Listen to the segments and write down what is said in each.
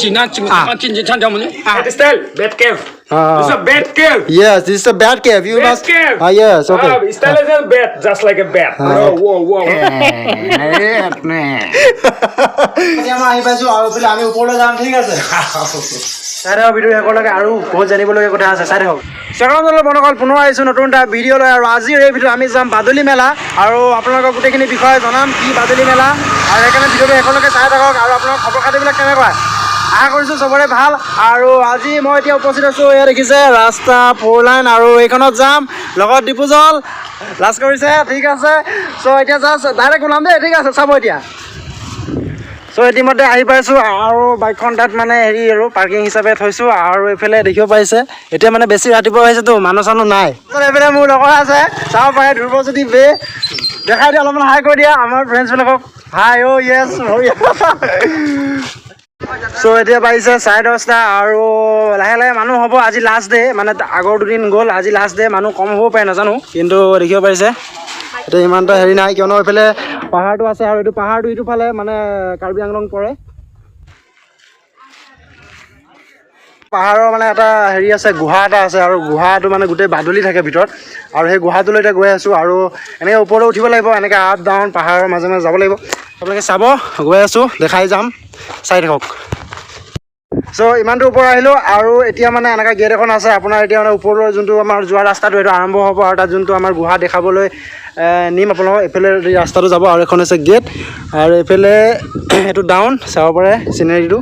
China, That style, bad cave. This is a bad cave. Yes, this is a bad cave. You Bad must. cave. Yes, okay. Style is a bad, just like a bat. Whoa. আহি পাইছোঁ আৰু বোলে আমি ওপৰলৈ যাম ঠিক আছে চাই থাকক ভিডিঅ' শেষলৈকে আৰু বহুত জানিবলগীয়া কথা আছে চাই থাকক চেকৰঞ্জলৰ বনকল পুনৰ আহিছোঁ নতুন এটা ভিডিঅ' লৈ আৰু আজিৰ এই ভিডিঅ'ত আমি যাম বাদুলি মেলা আৰু আপোনালোকক গোটেইখিনি বিষয়ে জনাম কি বাদুলি মেলা আৰু সেইকাৰণে ভিডিঅ'টো শেষলৈকে চাই থাকক আৰু আপোনাৰ খবৰ খাতিবিলাক কেনেকুৱা আশা কৰিছোঁ চবৰে ভাল আৰু আজি মই এতিয়া উপস্থিত আছোঁ এয়া দেখিছে ৰাস্তা 4 লাইন আৰু এইখনত যাম লগত ডিপুজল লাজ কৰিছে ঠিক আছে চ' এতিয়া জাষ্ট ডাইৰেক্ট ওলাম দেই ঠিক আছে চাব এতিয়া চ' ইতিমধ্যে আহি পাইছোঁ আৰু বাইকখন তাত মানে হেৰি আৰু পাৰ্কিং হিচাপে থৈছোঁ আৰু এইফালে দেখিব পাৰিছে এতিয়া মানে বেছি ৰাতিপুৱা হৈছেতো মানুহ চানুহ নাই এইফালে মোৰ লগৰ আছে চাব পাৰে ধ্ৰুৱজ্যোতি বে দেখাই দিয়া অলপমান হাই কৰি দিয়া আমাৰ ফ্ৰেণ্ডছবিলাকক হাই অ' য়েছ চ' এতিয়া পাৰিছে 10:30 আৰু লাহে লাহে মানুহ হ'ব আজি লাষ্ট ডে মানে আগৰ দুদিন গ'ল আজি লাষ্ট ডে মানুহ কম হ'ব পাৰে নাজানো কিন্তু দেখিব পাৰিছে এতিয়া ইমান এটা হেৰি নাই কিয়নো এইফালে পাহাৰটো আছে আৰু এইটো পাহাৰটো ইটো ফালে মানে কাৰ্বি আংলং পৰে পাহাৰৰ মানে এটা হেৰি আছে গুহা এটা আছে আৰু গুহাটো মানে গোটেই বাদুলি থাকে ভিতৰত আৰু সেই গুহাটোলৈ এতিয়া গৈ আছোঁ আৰু এনেকৈ ওপৰলৈ উঠিব লাগিব এনেকৈ আপ ডাউন পাহাৰৰ মাজে মাজে যাব লাগিব আপোনালোকে চাব গৈ আছোঁ দেখাই যাম চাই থাকক চ' ইমানটো ওপৰ আহিলোঁ আৰু এতিয়া মানে এনেকুৱা গেট এখন আছে আপোনাৰ এতিয়া মানে ওপৰলৈ যোনটো আমাৰ যোৱা ৰাস্তাটো এইটো আৰম্ভ হ'ব আৰু তাত যোনটো আমাৰ গুহা দেখাবলৈ নিম আপোনালোকক এইফালে ৰাস্তাটো যাব আৰু এখন আছে গেট আৰু এইফালে এইটো ডাউন চাব পাৰে চিনেৰীটো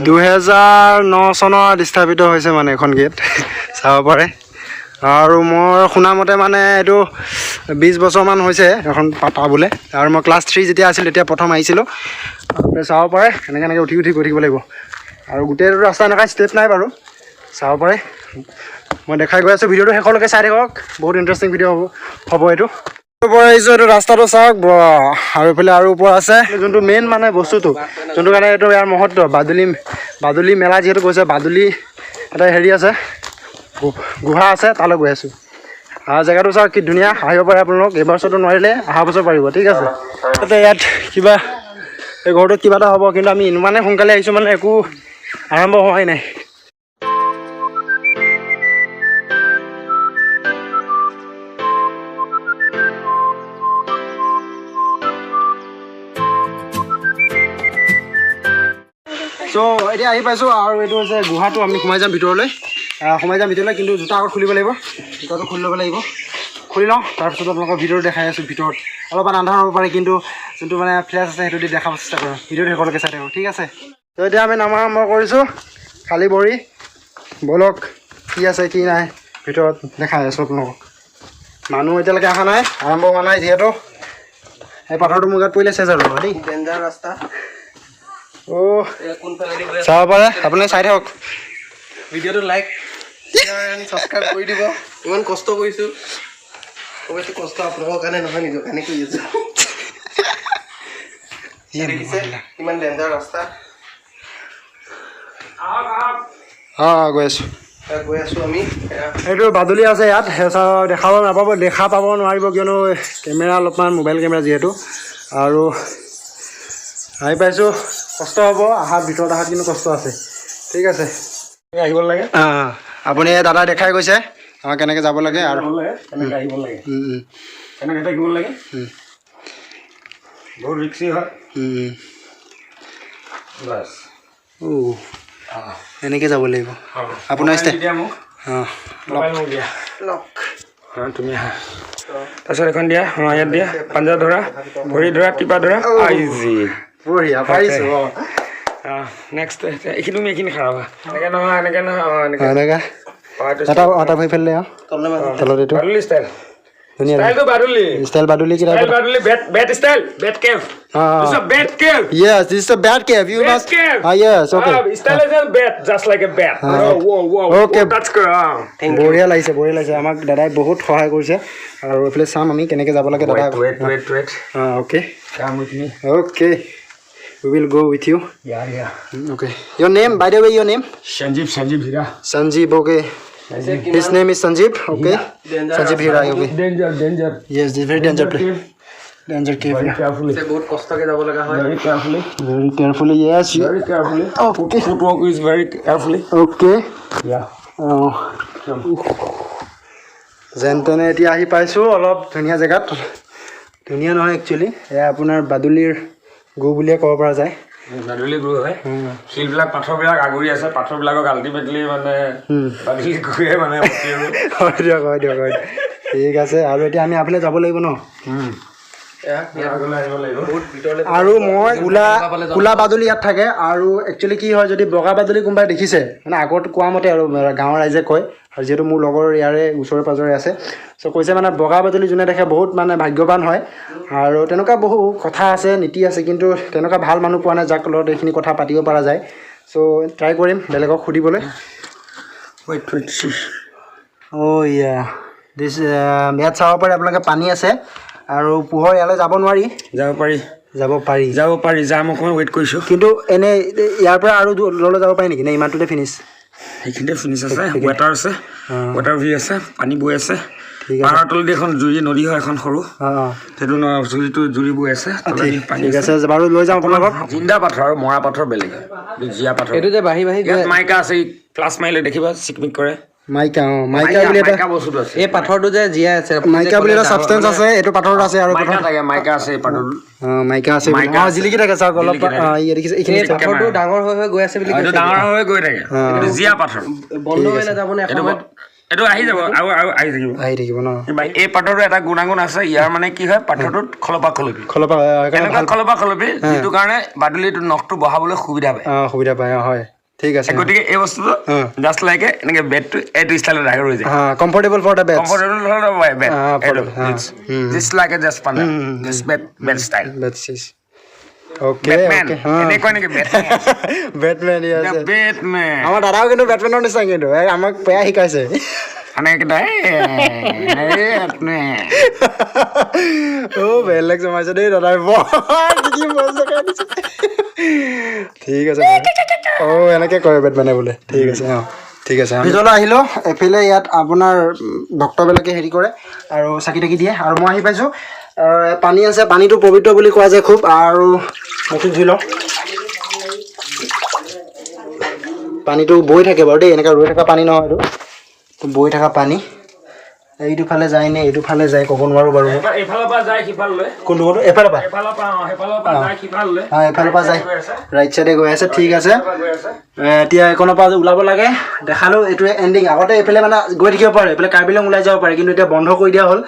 2009 চনত স্থাপিত হৈছে মানে এখন গেট চাব পাৰে আৰু মই শুনামতে মানে এইটো 20 বছৰমান হৈছে এখন পাতা বোলে আৰু মই ক্লাছ 3 যেতিয়া আছিল তেতিয়া প্ৰথম আহিছিলোঁ আপুনি চাব পাৰে এনেকৈ উঠি গৈ থাকিব লাগিব আৰু গোটেইটো ৰাস্তা এনেকুৱা ষ্টেপ নাই বাৰু চাব পাৰে মই দেখাই গৈ আছোঁ ভিডিঅ'টো শেষলৈকে চাই থাকক বহুত ইণ্টাৰেষ্টিং ভিডিঅ' হ'ব এইটো ওপৰ আহিছোঁ এইটো ৰাস্তাটো চাওক আৰু এইফালে আৰু ওপৰ আছে যোনটো মেইন মানে বস্তুটো যোনটো কাৰণে এইটো ইয়াৰ মহত্ব বাদুলি মেলা যিহেতু কৈছে বাদুলি এটা হেৰি আছে গুহা আছে তালৈ গৈ আছোঁ আৰু জেগাটো চাওক কি ধুনীয়া আহিব পাৰে আপোনালোক এইবছৰটো নোৱাৰিলে অহা বছৰ পাৰিব ঠিক আছে তাতে ইয়াত কিবা এই ঘৰটোত কিবা এটা হ'ব কিন্তু আমি ইমানে সোনকালে আহিছোঁ মানে একো আৰম্ভ হোৱাই নাই চ' এতিয়া আহি পাইছোঁ আৰু এইটো হৈছে গুহাটো আমি সোমাই যাম ভিতৰলৈ কিন্তু জোতা আগত খুলিব লাগিব জোতাটো খুলি ল'ব লাগিব খুলি লওঁ তাৰপিছত আপোনালোকৰ ভিডিঅ'টো দেখাই আছোঁ ভিতৰত অলপমান আন্ধাৰ হ'ব পাৰে কিন্তু যোনটো মানে ফ্লেছ আছে সেইটো দি দেখাব চেষ্টা কৰোঁ ভিডিঅ'টো শেষলৈকে চাই থাকোঁ ঠিক আছে ত' এতিয়া আমি নামা আৰম্ভ কৰিছোঁ খালী ভৰি ব'লক কি আছে কি নাই ভিতৰত দেখাই আছোঁ আপোনালোকক মানুহ এতিয়ালৈকে অহা নাই আৰম্ভ হোৱা নাই যিহেতু এই পাথৰটো মোৰ গাত পৰিলে চেজ আৰু দেই ডেঞ্জাৰ ৰাস্তা অ' চাব পাৰে আপুনি চাই থাকক ভিডিঅ'টো লাইক ছাবস্ক্ৰাইব কৰি দিব ইমান কষ্ট কৰিছোঁ অৱশ্যে কষ্ট আপোনালোকৰ কাৰণে নহয় নিজৰ কাৰণে কৰি আছোঁ ইমান ডেঞ্জাৰ ৰাস্তা গৈ আছোঁ আমি এইটো বাদুলি আছে ইয়াত দেখা পাব নোৱাৰিব কিয়নো কেমেৰা অলপমান মোবাইল কেমেৰা যিহেতু আৰু আহি পাইছোঁ কষ্ট হ'ব ভিতৰত অহাত কিন্তু কষ্ট আছে ঠিক আছে আহিব লাগে আপুনি দাদা দেখাই গৈছে কেনেকৈ যাব লাগে আৰু কেনেকৈ আহিব লাগে কেনেকৈ থাকিব লাগে বহুত ৰিক্সি হয় বাছ এনেকৈ যাব লাগিব আপোনাৰ তুমি আহা তাৰপিছত এখন দিয়া ইয়াত দিয়া পাঞ্জা ধৰা ভৰি ধৰা টিপা ধৰা ইজি বঢ়িয়া পাৰিছোঁ নেক্সট এইখিনি তুমি এইখিনি খাৰাব এনেকৈ নহয় এনেকৈ নহয় এনেকৈ এটা ভৰি ফেলে তলত এইটো ষ্টাইল ধুনীয়া ষ্টাইলটো বাদুলি ষ্টাইল বাদুলি কিটা bat style bat cave This is a bat cave. Yes, this is a bat cave. You bat must. Cave. Yes, okay. Style is a bat, just like a bat. Whoa. Okay. That's good. বঢ়িয়া লাগিছে আমাক দাদাই বহুত সহায় কৰিছে আৰু এইফালে চাম আমি কেনেকৈ যাব লাগে দাদা Wait. Okay. Come with me. Okay. We will go with you. Yeah. Okay. Your name, by the way, your name? Sanjeev Hira. Sanjeev, okay. His name is Sanjeev, okay. Sanjeev Hira, okay. Danger. Yes, this is very danger place. Danger carefully. Carefully. বহুত কষ্টকে যাব লগা হয় Very carefully. Very carefully. Yes. Very carefully. Okay. Footwork is very carefully. Okay. Yeah. যেন তেনে এতিয়া আহি পাইছোঁ অলপ ধুনীয়া জেগাত ধুনীয়া নহয় একচুৱেলি এয়া আপোনাৰ বাদুলিৰ গু বুলিয়ে ক'ব পৰা যায় বাদুলি গ্ৰু হয় শিলবিলাক পাথৰবিলাক আগুৰি আছে পাথৰবিলাকক আল্টিমেটলি মানে বাদুলি গুৱে মানে হয় দিয়ক ঠিক আছে আৰু এতিয়া আমি আপোনালৈ যাব লাগিব ন আৰু মই কোলা বাদুলি ইয়াত থাকে আৰু একচুৱেলি কি হয় যদি বগা বাদুলি কোনোবাই দেখিছে মানে আগত কোৱা মতে আৰু গাঁৱৰ ৰাইজে কয় আৰু যিহেতু মোৰ লগৰ ইয়াৰে ওচৰে পাঁজৰে আছে চ' কৈছে মানে বগা বাদুলি যোনে দেখে বহুত মানে ভাগ্যৱান হয় আৰু তেনেকুৱা বহু কথা আছে নীতি আছে কিন্তু তেনেকুৱা ভাল মানুহ পোৱা নাই যাক লগত এইখিনি কথা পাতিব পৰা যায় চ' ট্ৰাই কৰিম বেলেগক সুধিবলৈ ইয়া দিছ ইয়াত চাব পাৰে আপোনালোকে পানী আছে আৰু পোহৰ ইয়ালৈ যাব নোৱাৰি যাব পাৰি যাম অকণমান ৱেইট কৰিছোঁ কিন্তু এনেই ইয়াৰ পৰা আৰু দূৰলৈ যাব পাৰি নেকি নে ইমানটোতে ফিনিছ সেইখিনিতে ফিনিছ আছে ৱাটাৰ আছে ৱাটাৰ ভিউ আছে পানী বৈ আছে ঠিক আছে পাহাৰৰ তলেদি এখন জুৰি নদী হয় এখন সৰু সেইটো জুৰিটো জুৰি বৈ আছে ঠিক আছে বাৰু লৈ যাওঁ আপোনালোকক জিন্দা পাথৰ আৰু মৰা পাথৰ বেলেগ জীয়া পাথৰ এইটো যে বাঢ়ি ইয়াত মাইকা আছে প্লাছ মাৰিলে দেখিবা চিকমিক কৰে মাইকা বুলি এটা বস্তুটো আছে এই পাথৰটো যে জীয়াই আছে মাইকা বুলি এটা ছাবষ্টেন্স আছে এইটো পাথৰত আছে আৰু মাইকা আছে পাথৰটো মাইকা আছে জিলিকি থাকে চাওক অলপ এইখিনি পাথৰটো ডাঙৰ হৈ গৈ আছে বুলি এইটো ডাঙৰ হৈ গৈ থাকে এইটো জীয়া পাথৰ বন্ধ হৈ নাযাব নে এইটো আহি যাব আৰু আহি থাকিব ন এই পাথৰটো এটা গুণাগুণ আছে ইয়াৰ মানে কি হয় পাথৰটোত খলপা খলপি যিটো কাৰণে বাদুলিটো নখটো বহাবলৈ সুবিধা পায় হয় ঠিক আছে গতিকে এই বস্তুটো জাষ্ট লাইক এনেকে বেডটো এইটো ষ্টাইলত ডাঙৰ হৈ যায় comfortable for the bed just like just পানা জাষ্ট বেড ষ্টাইল ওকে এনেকুৱা নেকি বেটমেন বেটমেন আমাৰ দাদাও কিন্তু বেটমেনৰ নিচিনা কিন্তু আমাক বেয়া শিকাইছে বেলেগ জমাইছে দেই দাদাই ঠিক আছে এনেকৈ কৰে বেটমেনে বোলে ঠিক আছে ভিতৰলৈ আহিলোঁ এফালে ইয়াত আপোনাৰ ভক্তবিলাকে হেৰি কৰে আৰু চাকি তাকি দিয়ে আৰু মই আহি পাইছোঁ পানী আছে পানীটো পবিত্ৰ বুলি কোৱা যায় খুব আৰু মুখটো ধুই লওঁ পানীটো বৈ থাকে বাৰু দেই এনেকৈ ৰৈ থকা পানী নহয় এইটো বৈ থকা পানী এইটো ফালে যায় নে এইটো ফালে যায় ক'ব নোৱাৰোঁ বাৰু কোনটো এফালৰ পৰা যায় ৰাইট চাইডে গৈ আছে ঠিক আছে এতিয়া এইকণৰ পৰা ওলাব লাগে দেখালোঁ এইটোৱে এণ্ডিং আগতে এইফালে মানে গৈ থাকিব পাৰে এইফালে কাৰ্বি আংলং ওলাই যাব পাৰে কিন্তু এতিয়া বন্ধ কৰি দিয়া হ'ল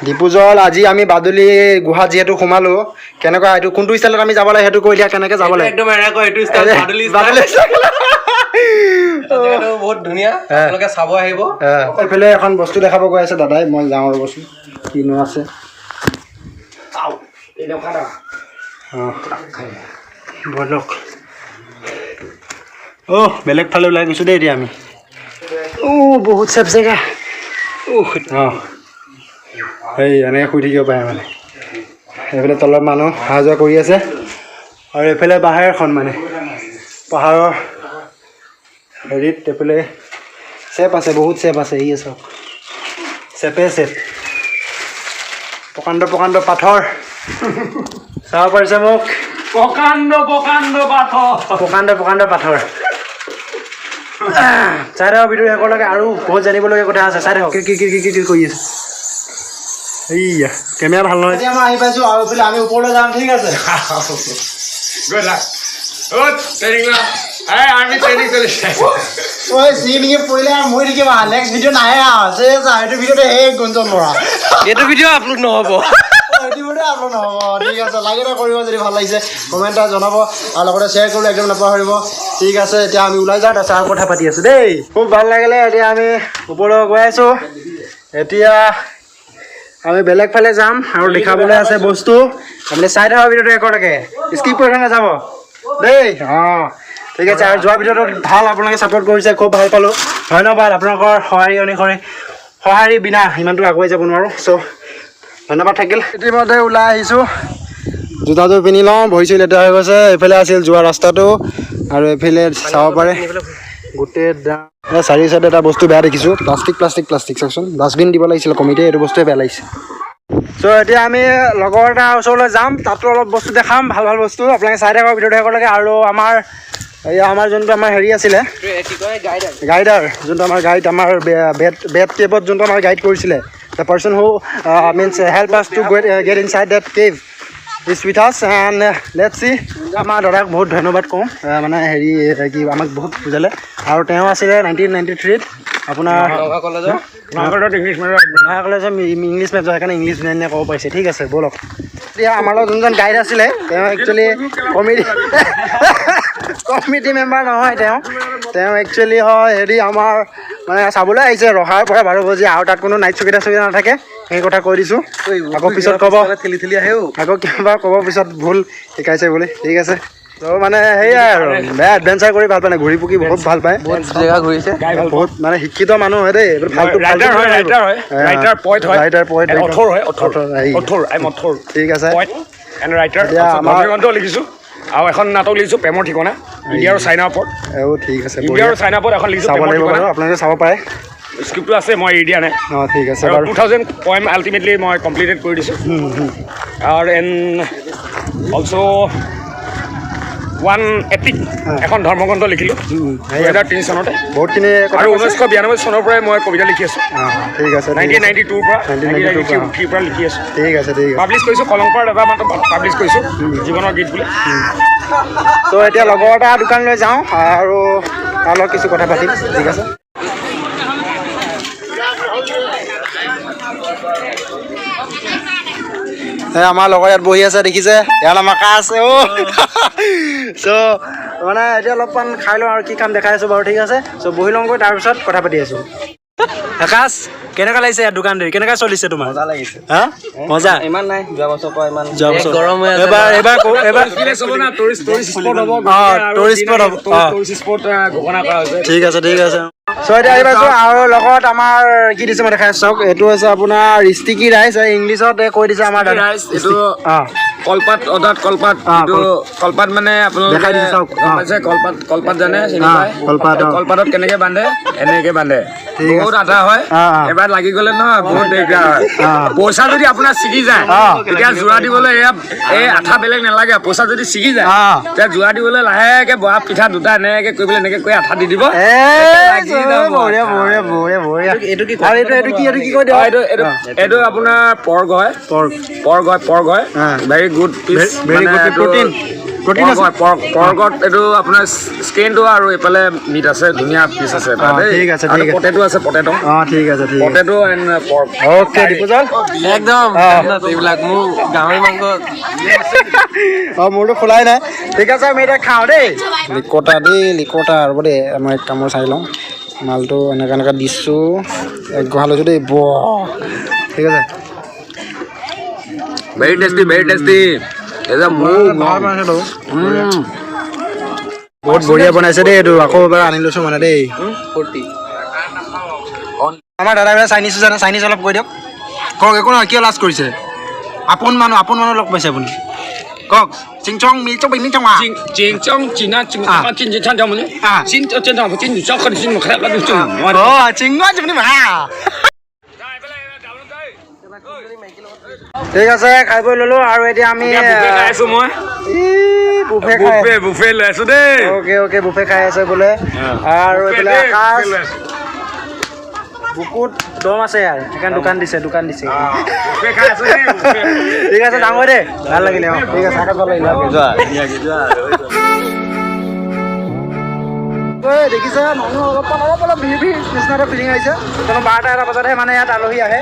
ডিপুজল আজি আমি বাদুলি গুহাত যিহেতু সোমালোঁ কেনেকুৱা এইটো কোনটো ষ্টাইলত আমি যাব লাগে সেইটো কৈ দিয়া কেনেকৈ যাব লাগে বহুত ধুনীয়া আপোনালোকে চাব আহিব এইফালে এখন বস্তু দেখাব গৈ আছে দাদাই মই যাওঁ আৰু বস্তু কিনো আছে বেলেগ ফালে ওলাই গৈছোঁ দেই এতিয়া আমি বহুত চেফ জেগা সেই এনেকৈ শুই থাকিব পাৰে মানে এইফালে তলত মানুহ অহা যোৱা কৰি আছে আৰু এইফালে পাহাৰখন মানে পাহাৰৰ হেৰিত এইফালে চেপ আছে বহুত চেপ আছে ই চাওক চেপে প্ৰকাণ্ড পাথৰ চাব পাৰিছে মোক প্ৰকাণ্ড পাথৰ চাই থাকক ভিডিঅ' শেষলৈকে আৰু বহুত জানিবলগীয়া কথা আছে চাই থাকক কি কৰি আছে এইয়া কেমেৰা ভাল নহয় এতিয়া মই আহি পাইছোঁ আৰু এইফালে আমি ওপৰলৈ যাম ঠিক আছে পৰিলে মই থাকিম নেক্সট ভিডিঅ' নাহে এইটো ভিডিঅ'তে গুঞ্জন মৰা এইটো ভিডিঅ' আপলোড নহ'ব ঠিক আছে লাগে কৰিব যদি ভাল লাগিছে কমেণ্ট এটা জনাব আৰু লগতে শ্বেয়াৰ কৰিবলৈ একদম নাপাহৰিব ঠিক আছে এতিয়া আমি ওলাই যাওঁ তাৰপিছত কথা পাতি আছোঁ দেই খুব ভাল লাগিলে এতিয়া আমি ওপৰলৈ গৈ আছোঁ এতিয়া আমি বেলেগ ফালে যাম আৰু দেখাবলৈ আছে বস্তু আপুনি চাই থাকক ভিডিঅ'টো ৰেকৰ্ডকে স্কিপ কৰি থৈ নাযাব দেই ঠিক আছে আৰু যোৱা ভিডিঅ'টোত ভাল আপোনালোকে ছাপোৰ্ট কৰিছে খুব ভাল পালোঁ ধন্যবাদ আপোনালোকৰ সঁহাৰি বিনা ইমানটো আগুৱাই যাব নোৱাৰোঁ চ' ধন্যবাদ থাকিল ইতিমধ্যে ওলাই আহিছোঁ জোতাযোৰ পিন্ধি লওঁ ভৰি চৰি লেতেৰা হৈ গৈছে এইফালে আছিল যোৱা ৰাস্তাটো আৰু এইফালে চাব পাৰে গোটেই চাৰি চাইডে এটা বস্তু বেয়া দেখিছোঁ প্লাষ্টিক চাওকচোন ডাষ্টবিন দিব লাগিছিল কমিটিয়ে এইটো বস্তুৱে বেয়া লাগিছে চ' এতিয়া আমি লগৰ এটাৰ ওচৰলৈ যাম, তাতো অলপ বস্তু দেখাম, ভাল ভাল বস্তু আপোনালোকে চাই থাকক, ভিডিঅ' থাকিব লাগে। আৰু আমাৰ যোনটো আমাৰ হেৰি আছিলে গাইডাৰ, যোনটো আমাৰ গাইড, আমাৰ বেড কেভত যোনটো আমাৰ গাইড কৰিছিলে, the person who means help আছ to get inside that cave is with আছ এণ্ড লেটছ চি। আমাৰ দাদাক বহুত ধন্যবাদ কওঁ, মানে হেৰি কি আমাক বহুত বুজালে। আৰু তেওঁ আছিলে 1993 আপোনাৰ কলেজৰ ইংলিছ মেজৰ, সেইকাৰণে ইংলিছ ধুনীয়া ক'ব পাৰিছে। ঠিক আছে ব'লক। এতিয়া আমাৰ লগত যোনজন গাইড আছিলে তেওঁ একচুৱেলি কমিটি মেম্বাৰ নহয়, তেওঁ একচুৱেলি হয় হেৰি আমাৰ মানে চাবলৈ আহিছে ৰহাৰ পৰা 12 বজি, আৰু তাত কোনো নাইট চকীদাৰ নাথাকে, সেই কথা কৈ দিছোঁ। আকৌ পিছত ক'ব ঠেলি আহেও, আকৌ কিবা ক'ব পিছত ভুল শিকাইছে বুলি। ঠিক আছে, ত' মানে সেয়াই আৰু বেয়া এডভেঞ্চাৰ কৰি ভাল পায়, ঘূৰি পকি বহুত ভাল পায়, জেগা ঘূৰিছে, বহুত মানে শিক্ষিত মানুহ হয় দেই। ঠিক আছে, লিখিছোঁ আৰু এখন নাটক লিখিছোঁ প্ৰেমৰ ঠিকনা, ইণ্ডিয়া আৰু চাইনাৰ ওপৰত। ঠিক আছে, ইণ্ডিয়া আৰু চাইনাৰ ওপৰত এখন লিখিছোঁ, চাব লাগিব বাৰু, আপোনালোকে চাব পাৰে। স্ক্ৰিপ্টটো আছে, মই এৰি দিয়া নাই। ঠিক আছে, 2000 পইম আল্টিমেটলি মই কমপ্লিটেড কৰি দিছোঁ। আৰু এণ্ড অলছ' 180 এখন ধৰ্মগ্ৰন্থ লিখিলোঁ 2003 চনতে, বহুতখিনি। আৰু 1992 চনৰ পৰাই মই কবিতা লিখি আছোঁ। ঠিক আছে, 1992 পৰা 1993 পৰা লিখি আছোঁ। ঠিক আছে, ঠিক আছে। পাব্লিছ কৰিছোঁ, কলংকৰ এটা মাত্ৰ পাব্লিছ কৰিছোঁ, জীৱনৰ গীত বুলি। ত' এতিয়া লগৰ এটা দোকানলৈ যাওঁ আৰু তাৰ লগত কিছু কথা পাতিম। ঠিক আছে। আমাৰ লগৰ ইয়াত বহি আছে, দেখিছে, ইয়াত আমাৰ কা আছে। চ' মানে এতিয়া অলপমান খাই লওঁ আৰু কি কাম দেখাই আছোঁ বাৰু। ঠিক আছে, চ' বহি লওঁগৈ, তাৰপিছত কথা পাতি আছোঁ। আকাশ, কেনেকুৱা লাগিছে ইয়াত দোকান ধৰি, কেনেকুৱা চলিছে তোমাৰ? মজা লাগিছে। হা মজা ইমান নাই, যোৱা বছৰৰ পৰা ইমান গৰম হৈ আছে। এবাৰ ঠিক আছে, ঠিক আছে। চ' এতিয়া আহি পাইছোঁ, আৰু লগত আমাৰ কি দিছে মই দেখাই আছোঁ, চাওক। এইটো হৈছে আপোনাৰ ষ্টিকি ৰাইচ, ইংলিছত কৈ দিছে আমাৰ দাদা। এইটো কলপাত, অৰ্থাৎ কলপাত, কলপাত মানে আপোনালোকে কলপাত জানে, কলপাতত কেনেকে বান্ধে, এনেকে বান্ধে, বহুত আঠা হয়, এবাৰ লাগি গ'লে নহয় বহুত দিগদাৰ হয়। পইচা যদি আপোনাৰ ছিগি যায়, তেতিয়া যোৰা দিবলৈ এই আঠা বেলেগ নালাগে, পইচা যদি ছিগি যায় তেতিয়া যোৰা দিবলৈ লাহেকে বৰা পিঠা দুটা এনেকে কৰিবলৈ এনেকে কৰি আঠা দি দিব। এইটো আপোনাৰ পৰ্ক হয়, ভেৰি গুড পিচ, পৰ্কত এইটো আপোনাৰ স্কিনটো আৰু এইফালে মিট আছে, ধুনীয়া পিচ আছে। পটেটো আছে, পটেটো। ঠিক আছে, পটেটো এণ্ড পৰ্ক। অ'কে দীপুজল, একদম এইবিলাক মোৰ গাহৰি মাংস মোৰতো খোলাই নাই। ঠিক আছে, আমি এতিয়া খাওঁ দেই। লিকতা আৰু দেই, মই এক কামোৰ চাই লওঁ। মালটো এনেকৈ দিছোঁ, এক গঢ়া লৈছোঁ দেই। ঠিক আছে, ভেৰি টেষ্টি, ভেৰি টেষ্টি। বহুত বঢ়িয়া বনাইছে দেই এইটো, আকৌ এবাৰ আনি লৈছোঁ মানে দেই। আমাৰ দাদাবিলাক চাইনিজ জানে, চাইনিজ অলপ কৈ দিয়ক। কওক, একো নহয়, কিয় লাজ কৰিছে? আপোন মানুহ লগ পাইছে আপুনি, কওক। চিংচং মিলচং মিলচং ঠিক আছে, খাই বৈ ল'লো। আৰু এতিয়া আমি বুফে লৈ আছো দেই। অ'কে বুফে খাই আছে বোলে। আৰু এইফালে আকাশ বুকুত দম আছে ইয়াৰ, সেইকাৰণে দোকান দিছে। ঠিক আছে, ডাঙৰ দেই, ভাল লাগিলে। ঠিক আছে, দেখিছে মানুহ অলপ ভিৰ নিচিনা এটা ফিলিং আহিছে। কাৰণ 12টা বজাতহে মানে ইয়াত আলহী আহে,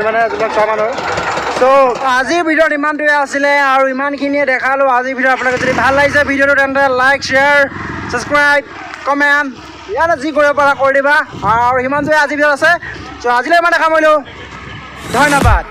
মানে যোনবিলাক চোৱা মানুহ। চ' আজিৰ ভিডিঅ'ত ইমানটোৱে আছিলে, আৰু ইমানখিনিয়ে দেখালোঁ আজিৰ ভিডিঅ'। আপোনালোকে যদি ভাল লাগিছে ভিডিঅ'টো, তেন্তে লাইক, শ্বেয়াৰ, ছাবস্ক্ৰাইব, কমেণ্ট, ইয়াতে যি কৰিব পাৰা কৰি দিবা। আৰু সিমানটোৱে আজিৰ ভিডিঅ'ত আছে। চ' আজিলৈ ইমান দেখা মৰিলোঁ, ধন্যবাদ।